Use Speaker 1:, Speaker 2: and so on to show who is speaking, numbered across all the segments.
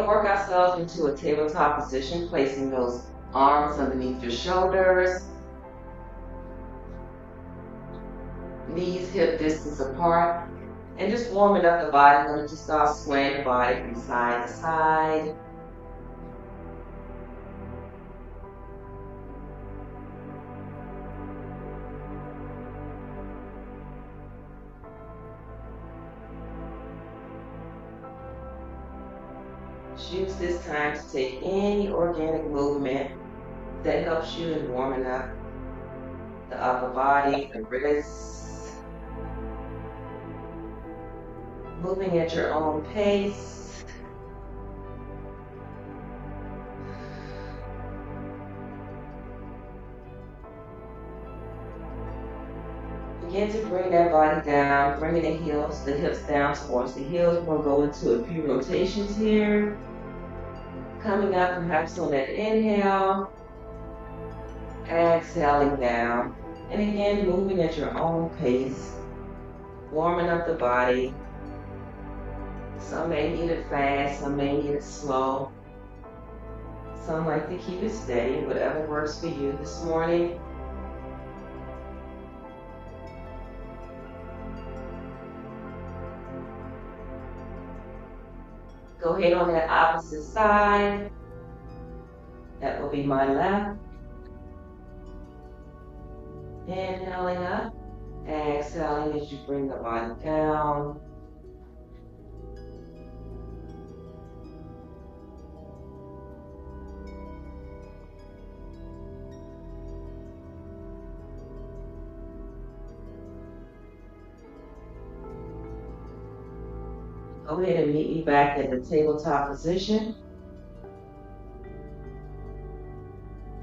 Speaker 1: to work ourselves into a tabletop position, placing those arms underneath your shoulders, knees hip distance apart, and just warming up the body. I'm going to just start swaying the body from side to side. Choose this time to take any organic movement that helps you in warming up the upper body, the wrists, moving at your own pace. Begin to bring that body down, bringing the hips down towards the heels. We're going to go into a few rotations here. Coming up perhaps on that inhale, exhaling down. And again, moving at your own pace, warming up the body. Some may need it fast, some may need it slow. Some like to keep it steady, whatever works for you this morning. Go ahead on that opposite side. That will be my left. Inhaling up, exhaling as you bring the body down. Go ahead and meet me back at the tabletop position.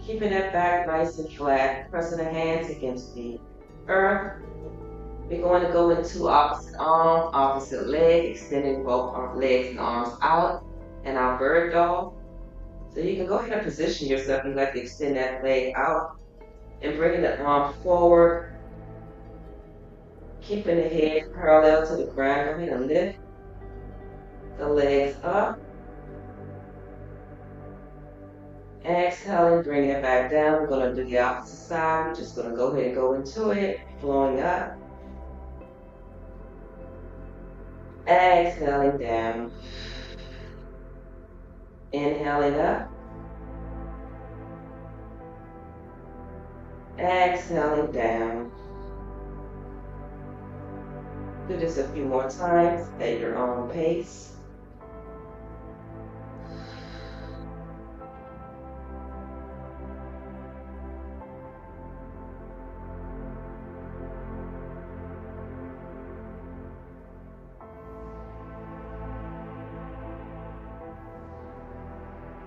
Speaker 1: Keeping that back nice and flat, pressing the hands against the earth. We're going to go into opposite arm, opposite leg, extending both our legs and arms out in our bird dog. So you can go ahead and position yourself. You like to extend that leg out and bringing the arm forward. Keeping the head parallel to the ground. Go ahead and lift the legs up. Exhaling, bring it back down. We're going to do the opposite side. We're just going to go ahead and go into it, flowing up. Exhaling down. Inhaling up. Exhaling down. Do this a few more times at your own pace.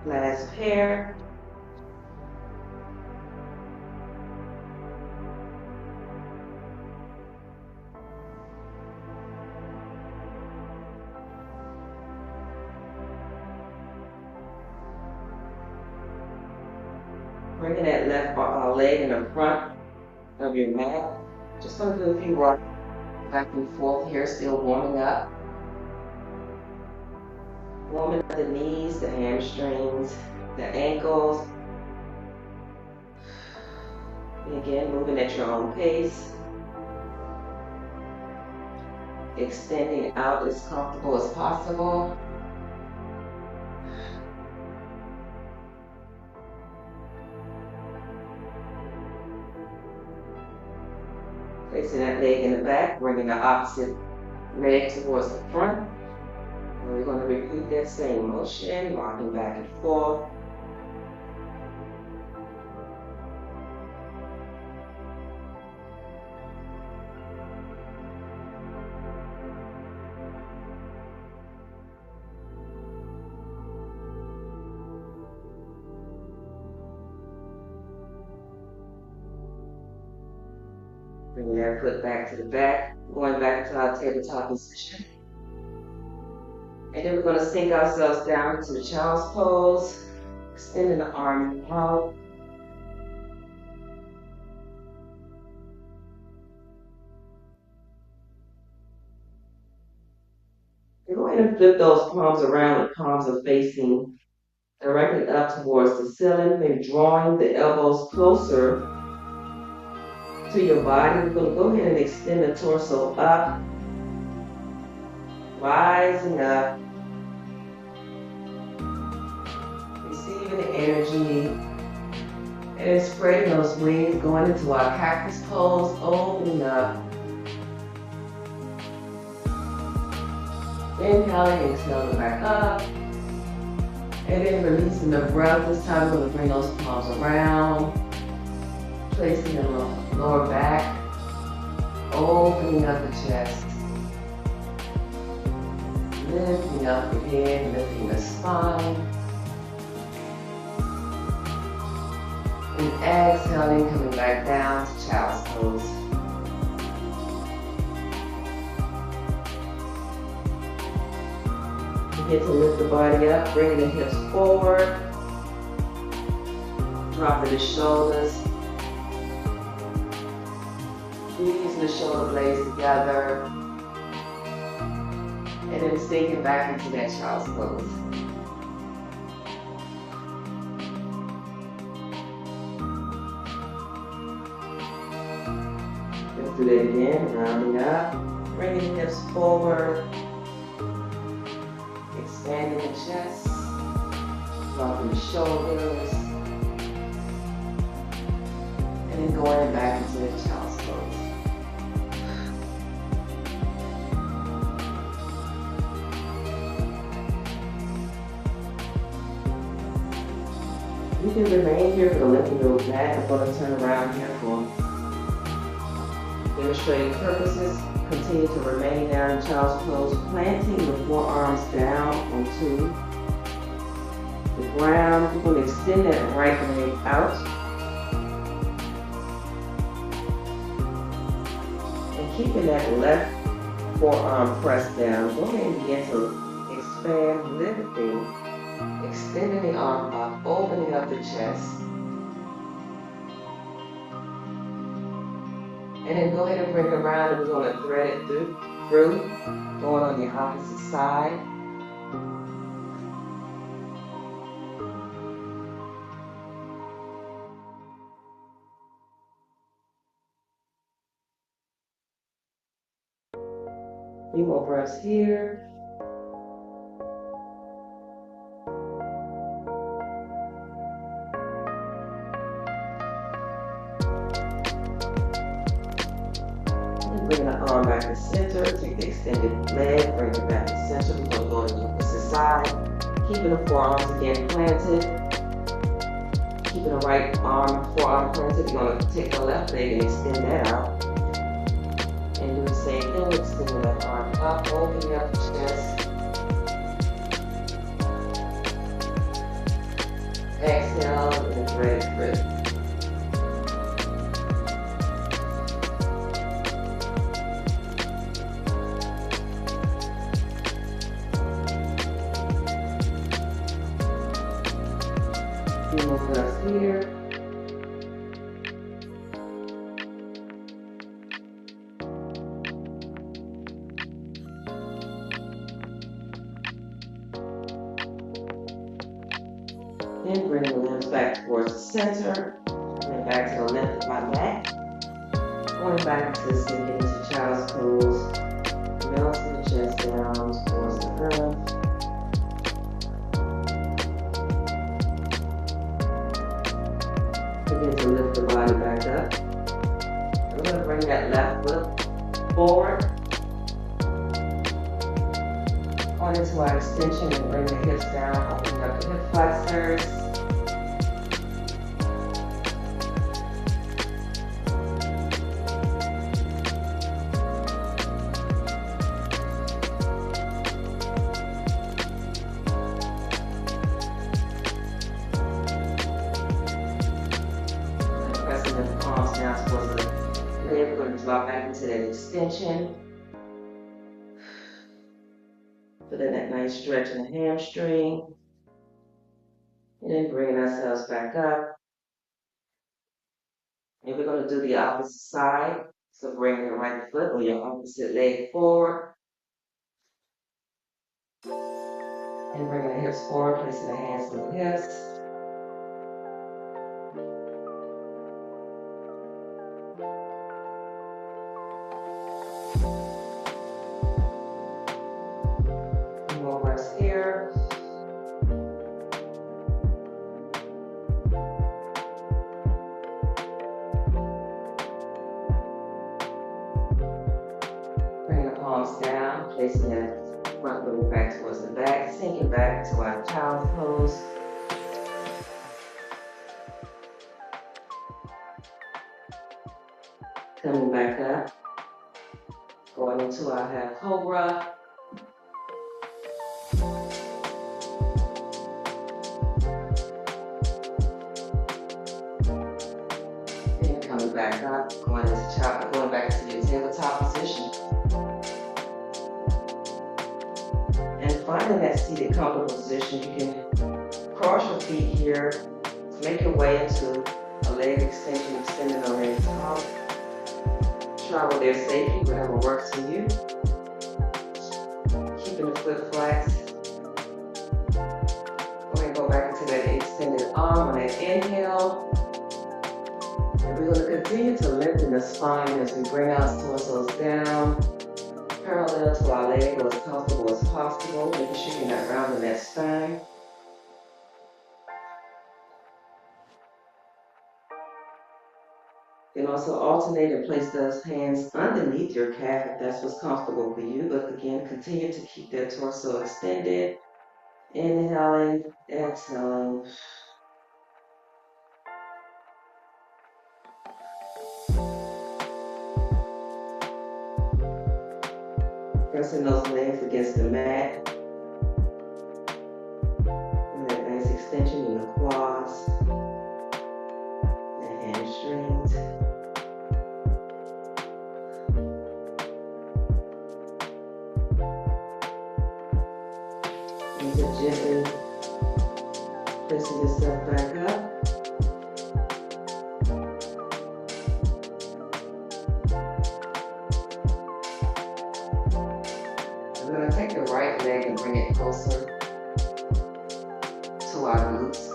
Speaker 1: Last pair. Bringing that left leg in the front of your mat. Just going to do a few rocks back and forth here, still warming up. Warming up the knees, the hamstrings, the ankles. And again, moving at your own pace. Extending out as comfortable as possible. Placing that leg in the back, bringing the opposite leg towards the front. And we're going to repeat that same motion, rocking back and forth. Bringing that foot back to the back, going back to our tabletop position. And then we're going to sink ourselves down into the child's pose, extending the arm out. Go ahead and flip those palms around. The palms are facing directly up towards the ceiling, maybe drawing the elbows closer to your body. We're going to go ahead and extend the torso up, rising up, receiving the energy, and then spreading those wings, going into our cactus pose, opening up. Inhaling, exhaling back up. And then releasing the breath. This time we're going to bring those palms around, placing them on the lower back, opening up the chest, lifting up the head, lifting the spine, and exhaling, coming back down to child's pose. Begin to lift the body up, bringing the hips forward, dropping the shoulders, squeezing the shoulder blades together, and then sinking back into that child's pose. Let's do that again, rounding up, bringing the hips forward, expanding the chest, dropping the shoulders, and then going back into the child's pose. You can remain here for the length of your mat. I'm going to turn around here for demonstrating purposes. Continue to remain down in child's pose, planting the forearms down onto the ground. We're going to extend that right leg out. And keeping that left forearm pressed down, go ahead and begin to expand, lifting, extending the arm up, opening up the chest. And then go ahead and bring it around, and we're going to thread it through, going on the opposite side. A few more breaths here. Bring the arm back to center, take the extended leg, bring it back to center. We're going to go to the opposite side, keeping the forearms again planted, keeping the right arm, forearm planted. We're going to take the left leg and extend that out, and do the same thing, extend the left arm up, opening up the chest, exhale, and thread it through. Few more breaths here. Then bring the limbs back towards the center, and back to the left of my mat. Going back to sinking into child's pose, melting the chest down towards the earth. Begin to lift the body back up. We're going to bring that left foot forward, on into our extension, and bring the hips down, opening up the hip flexors. Pressing the palms down towards the leg. We're going to drop back into that extension. Feeling that nice stretch in the hamstring. And then bringing ourselves back up. And we're going to do the opposite side. So bring your right foot or your opposite leg forward. And bringing the hips forward, placing the hands on the hips. More breaths here. Bring the palms down, placing the front leg back towards the back, sinking back to our child's pose. Coming back up, going into our half cobra. And coming back up, going back into your tabletop position. And finding that seated comfortable position, you can cross your feet here, make your way into a leg extension, extending the legs out. Travel there safely, whatever works for you. Keeping the foot flat. Go ahead and go back into that extended arm on that inhale. And we're going to continue to lengthen the spine as we bring our torsos down, parallel to our leg or as comfortable as possible, making sure you're not rounding that spine. You can also alternate and place those hands underneath your calf if that's what's comfortable for you. But again, continue to keep that torso extended. Inhaling, exhaling. Pressing those legs against the mat. And that nice extension in the quads, the hamstrings. And just gently pressing yourself back up. We're going to take the right leg and bring it closer to our glutes.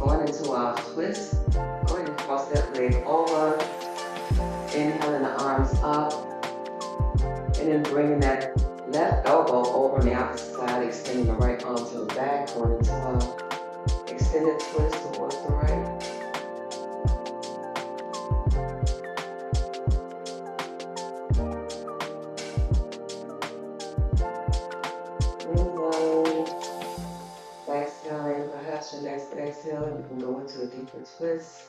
Speaker 1: Going into our twist. Go ahead and cross that leg over. Inhaling the arms up. And then bringing that left elbow over on the opposite side, extending the right arm to the back, going into our extended twist towards the right. Exhaling, perhaps your next exhale, you can go into a deeper twist.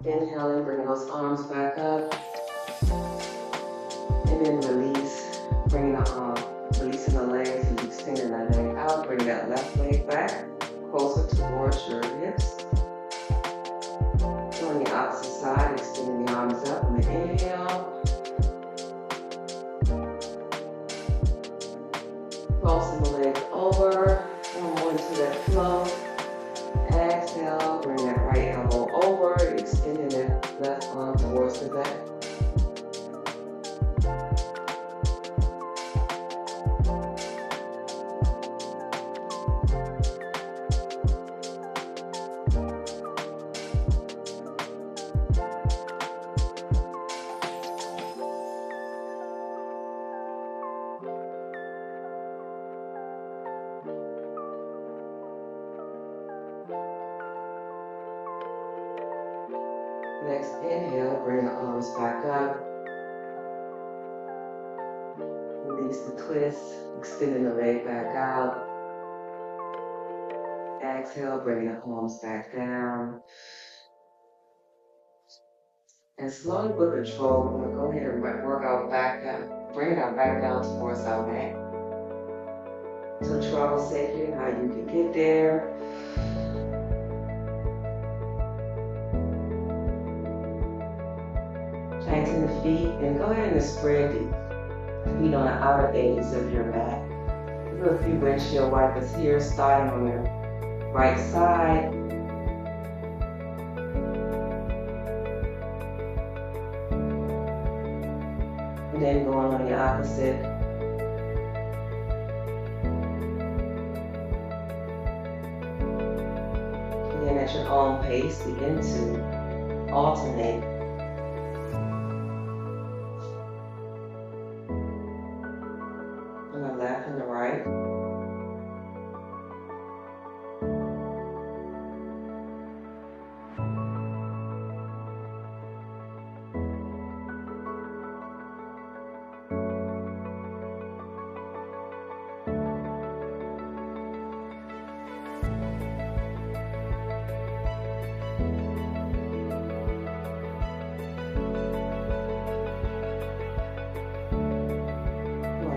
Speaker 1: Inhaling, bringing those arms back up. And then release, bringing the arm, releasing the legs and extending that leg out. Bring that left leg back, closer towards your hips. On the opposite side, extending the arms up on the inhale. Crossing the legs over, and more into that flow. Exhale, bring that right elbow over, extending that left arm towards the back. Next inhale, bring the arms back up. Release the twist, extending the leg back out. Exhale, bring the arms back down. And slowly but control, we're going to go ahead and work out back down, bring it out back down towards our mat. So travel safely, how you can get there. Planting the feet, and go ahead and spread the feet on the outer edges of your mat. We're Do a few windshield wipers here, starting on the right side. And then going on the opposite. And then at your own pace, begin to alternate. From the left and the right.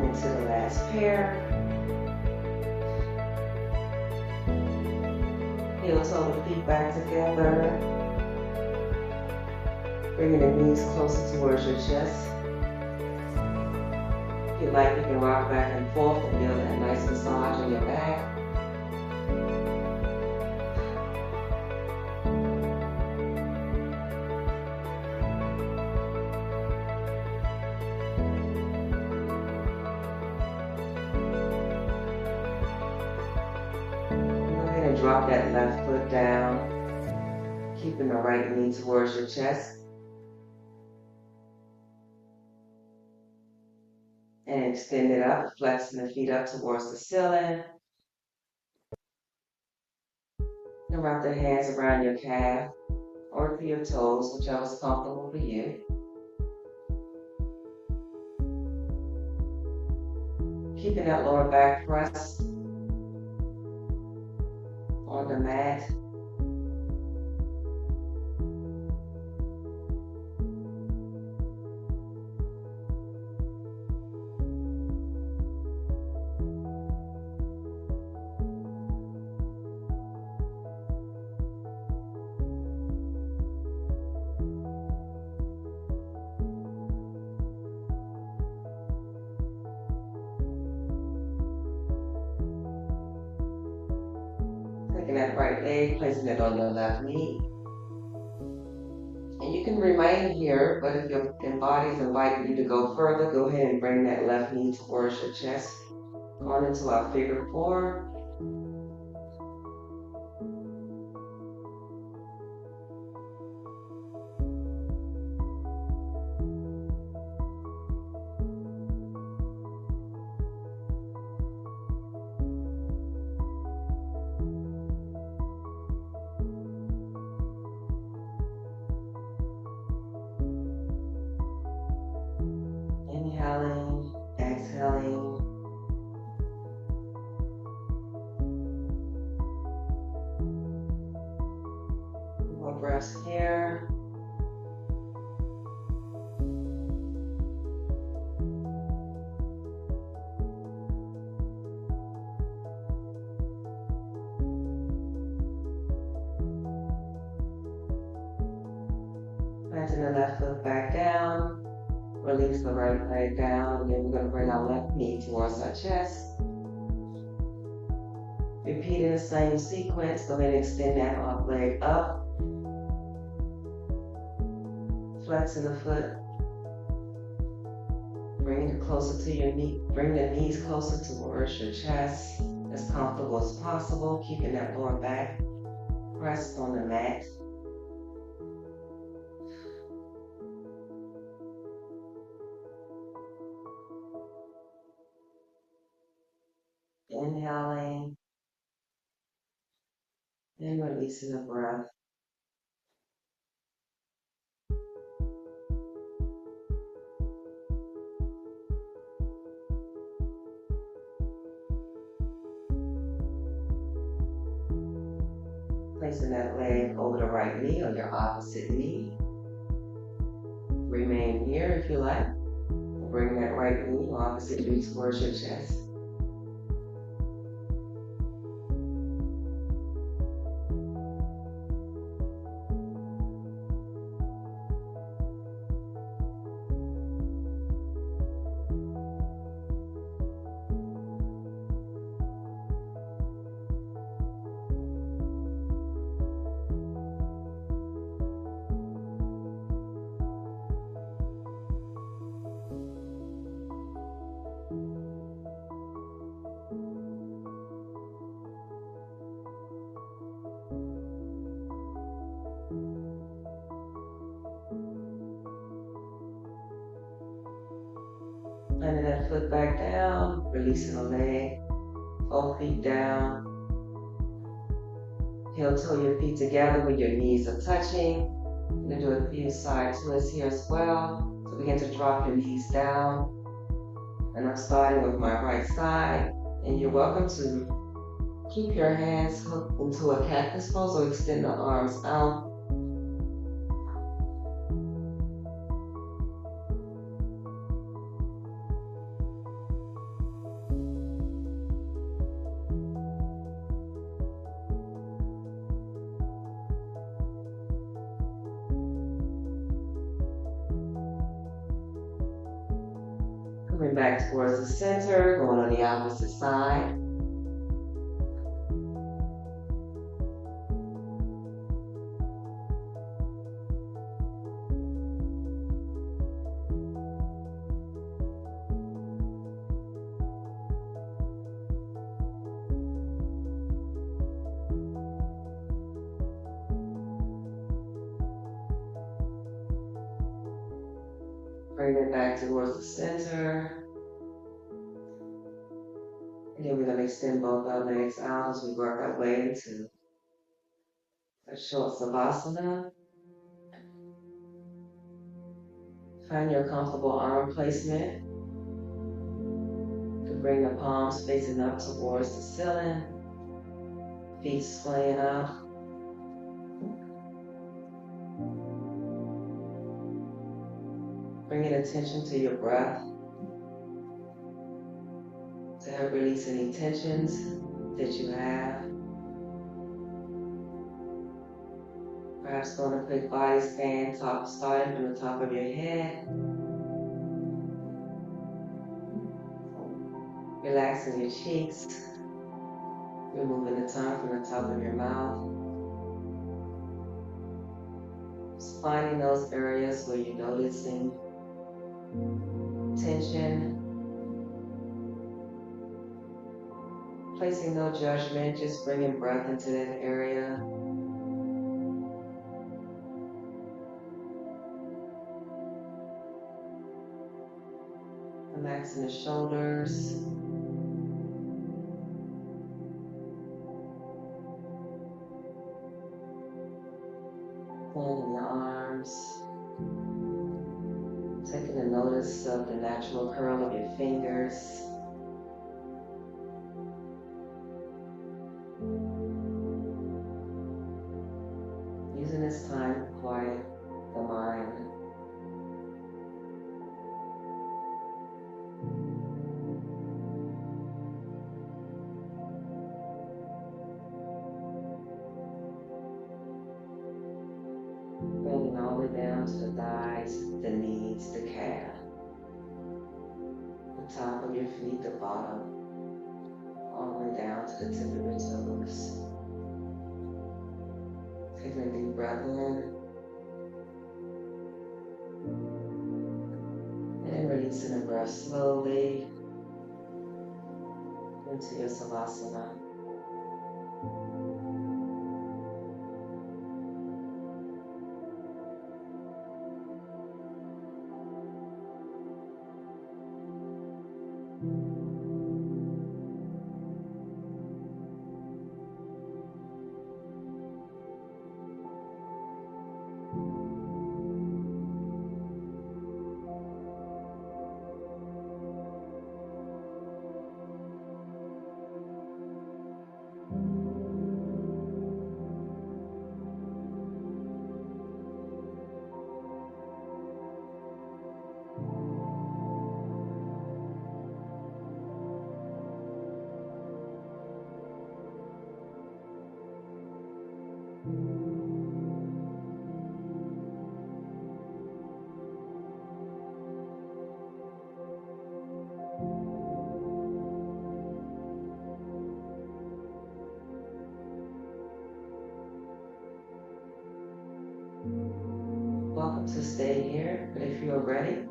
Speaker 1: To the last pair. Heel toe the feet back together. Bringing the knees closer towards your chest. If you like, you can rock back and forth and feel that nice massage in your back. Drop that left foot down, keeping the right knee towards your chest. And extend it up, flexing the feet up towards the ceiling. And wrap the hands around your calf or to your toes, whichever's comfortable for you. Keeping that lower back pressed on the mat. Taking that right leg, placing it on your left knee. And you can remain here, but if your body's inviting you to go further, go ahead and bring that left knee towards your chest. Going into our figure four. Inhaling, exhaling. More breaths here. Planting the left foot back down. Release the right leg down, and then we're going to bring our left knee towards our chest. Repeating the same sequence, go ahead and extend that leg up. Flexing the foot. Bring it closer to your knee. Bring the knees closer towards your chest, as comfortable as possible, keeping that lower back pressed on the mat. Inhaling and releasing the breath. Placing that leg over the right knee or your opposite knee. Remain here if you like. Bring that right knee or opposite knee towards your chest. that foot back down, releasing the leg, both feet down. Heel toe your feet together when your knees are touching. I'm going to do a few side twists here as well. So begin to drop your knees down. And I'm starting with my right side. And you're welcome to keep your hands hooked into a cactus pose or extend the arms out. Coming back towards the center, going on the opposite side. Bring it back towards the center. And then we're going to extend both our legs out as we work our way into a short savasana. Find your comfortable arm placement. You can bring the palms facing up towards the ceiling. Feet splaying out. Bringing attention to your breath to help release any tensions that you have. Perhaps going a quick body scan, starting from the top of your head. Relaxing your cheeks. Removing the tongue from the top of your mouth. Just finding those areas where you're noticing tension. Placing no judgment, just bringing breath into that area. Relaxing the shoulders. Pulling the arms. Taking a notice of the natural curl of your fingers. Using this time to quiet the mind. Bringing all the way down to the thighs, the knees, the calf. The top of your feet, the bottom. All the way down to the tip of your toes. Taking a deep breath in. And releasing the breath slowly into your savasana. Welcome to stay here, but if you are ready,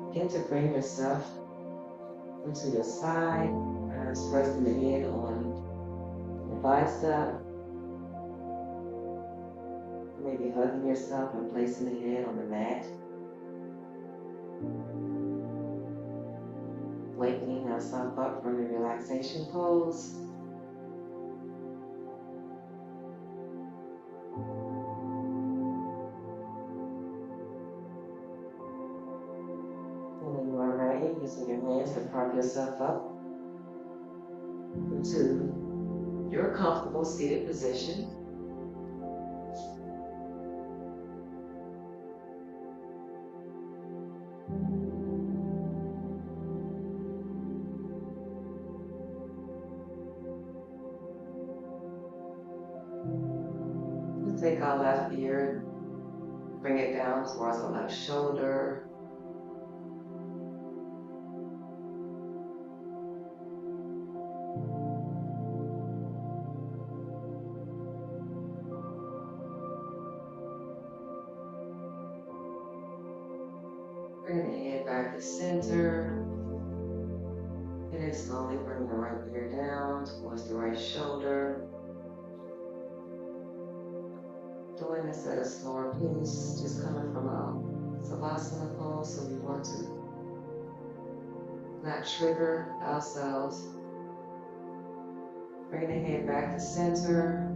Speaker 1: begin to bring yourself into your side, perhaps resting the head on your bicep, maybe hugging yourself and placing the head on the mat. Waking yourself up from the relaxation pose. And when you are ready, using your hands to prop yourself up into your comfortable seated position. Take our left ear, bring it down towards the left shoulder. Bring the head back to center. And then slowly bring the right ear down towards the right shoulder. Doing this at a slower pace, just coming from a Savasana pose, so we want to not trigger ourselves. Bring the head back to center.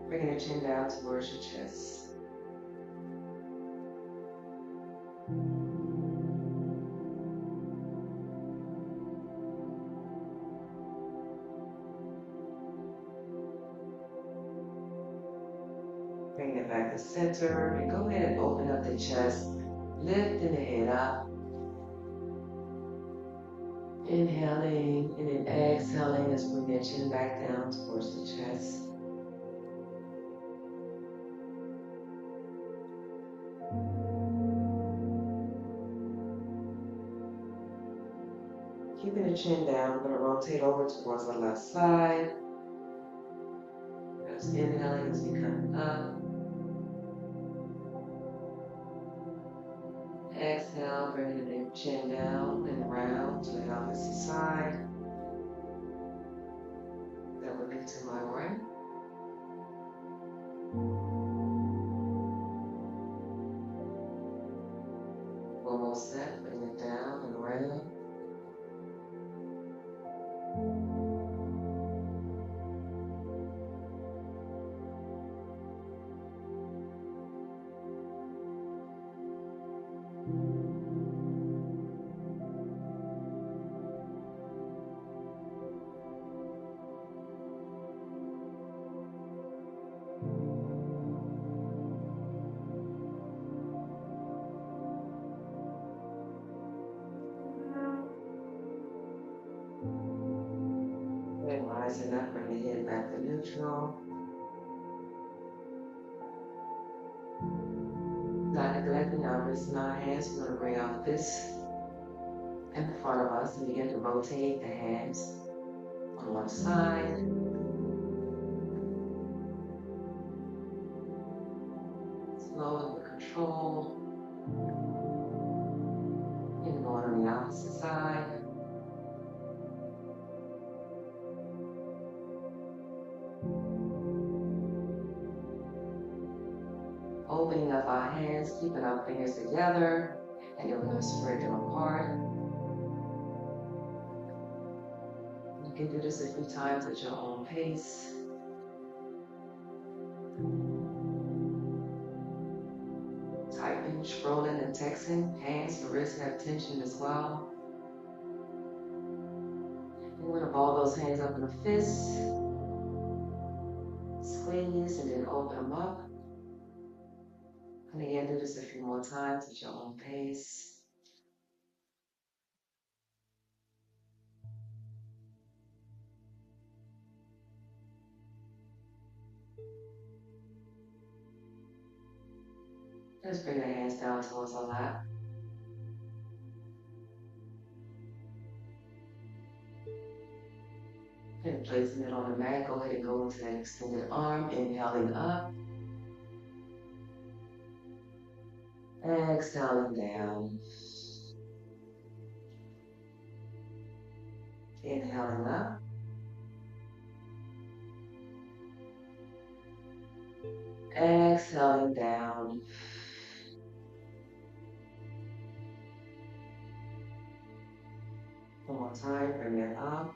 Speaker 1: Bringing the chin down towards your chest. Bring it back to center and go ahead and open up the chest, lifting the head up. Inhaling and then exhaling as we bring the chin back down towards the chest. Keeping the chin down, we're going to rotate over towards the left side. Just inhaling as we come up. Exhale, bringing the chin down and around to the opposite side. That would be to my right. Almost set, bring it down and around. And rising up, bring the head back to neutral. Not neglecting our wrists and our hands, we're going to bring our fists in front of us and begin to rotate the hands on one side. Slow and with control. And going on the opposite side. Opening up our hands, keeping our fingers together, and then we're going to spread them apart. You can do this a few times at your own pace. Typing, scrolling, and texting. Hands and wrists have tension as well. We're going to ball those hands up in a fist. Squeeze and then open them up. And again, do this a few more times at your own pace. Just bring the hands down towards our lap. And placing it on the mat, go ahead and go into that extended arm, inhaling up. Exhaling down. Inhaling up. Exhaling down. bring it up.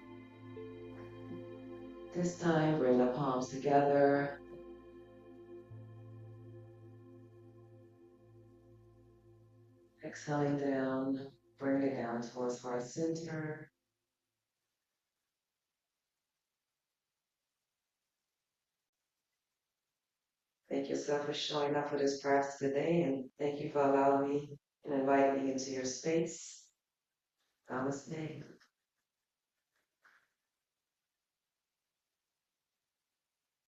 Speaker 1: This time, bring the palms together. Exhaling down, bring it down towards heart center. Thank yourself for showing up for this practice today, and thank you for allowing me and inviting me into your space. Namaste.